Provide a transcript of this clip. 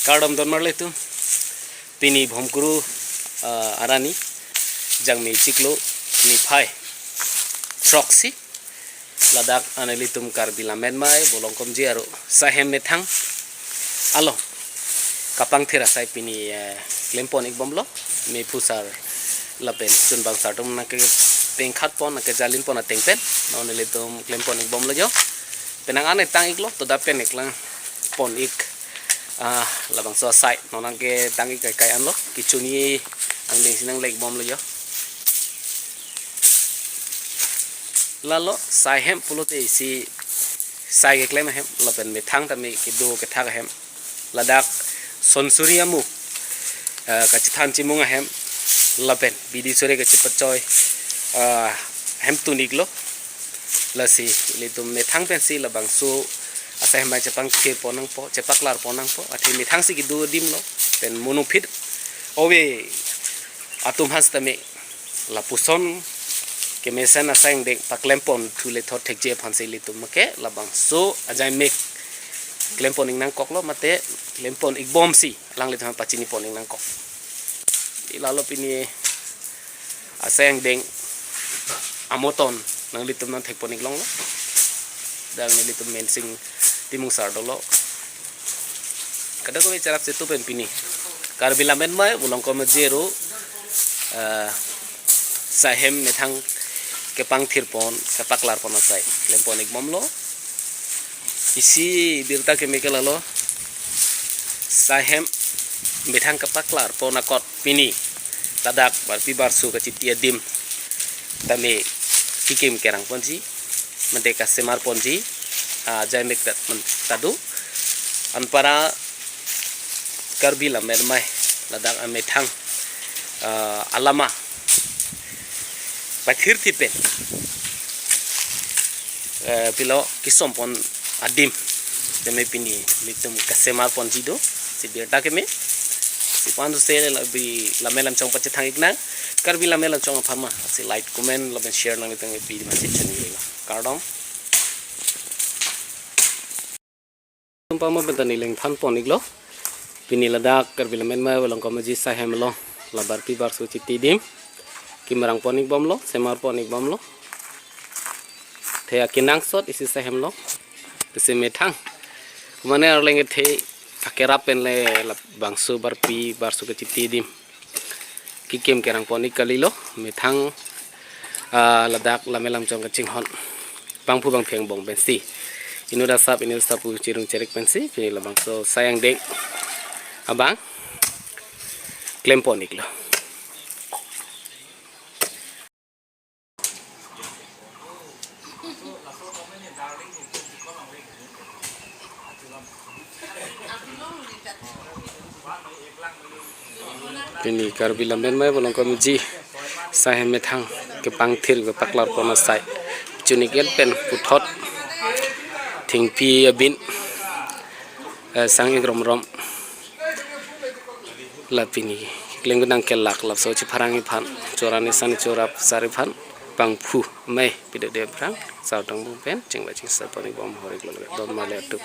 Kardom don marle tu pini bhomkuru arani jangmi ciklo ni phai troksi ladak anelitum Karbi Lammet Amei Volongkom Aji Aro sahem methang alo kapang thira sai pini klempon ik bomlo me phusar lapen chun bang sartum na ke pengkhat pon na ke jalin pon na tengpen no nelitum klempon ik bomlo jo penang ane tang ik lo to da pen ik lang pon ik labang so sai no nang ke tang ik kai an lo kichuni ang ding sinang lek bom lo jo lalo sai hem pulote si sai ke klem hem lapen me thang ta me ke do ke thak hem ladak sonsuriamu kachithan chimung hem lapen bidi sore ke chipat choi hem tunik lo lasi litum me thang pen si labang su asai mai chapang ke ponang po chepaklar ponang po athi me thang si ki du dim lo pen munu phit owe atum has tame lapuson ke mesen asang dek paklempon thule thot thekje phanse litum ke labang so ajai mek klempon ing nang koklo mate klempon ik bom si lang le thang pachini pon ing nang kok ilalo pini asang deng amoton nang litum nang thekpon ik long lo dang ni litum mensing timung sar dolo kada ko bicara situ pen pini Karbi Lammet Amei Volongkom Aji Aro sahem methang kepang thirpon kapaklar pon asai klempon ik bom lo isi birta chemical lo sahem methang kapaklar pon akot pini tadak barpi barsu kacitia dim tame kikim kerang ponji mendeka semar ponji jamek tadu anpara Karbi Lammet Amei ladak methang alama pathir tipen pilo kisompon adim teme pini litum kasemar ponji do si birta keme si pandu sele labi lamelam chong pache thang ikna Karbi lamelam chong phama si like comment laben share nang itang video ma chini lega kardom tumpama bentani leng than ponik lo pini ladak Karbi Lammet Amei Volongkom Aji sahem lo labar pi bar su chiti dim kimarang ponik bom lo semar ponik bom lo thea kinang sot isi sahem lo tese methang kumane arlenge the akera pen le bangsu barpi barsu ke chiti dim kikem kerang ponik kalilo methang ladak lamelam chong kaching hon Bangphu Bangphi bong bensi inuda sap pu cirung cerik bensi pini la bangso sayang dek abang klem ponik lo ini Karbi Lammet Amei Volongkom Aji sahem methang kepang thir ke paklar pona sai chunikel pen puthot thingpi abin sang rom rom lapini klengudang kelak lap so chi pharangi phan chorani sani chorap sari phan Bangphu Amei pide de prang sautang bu pen chingba ching sa pani bom hore klol don male tu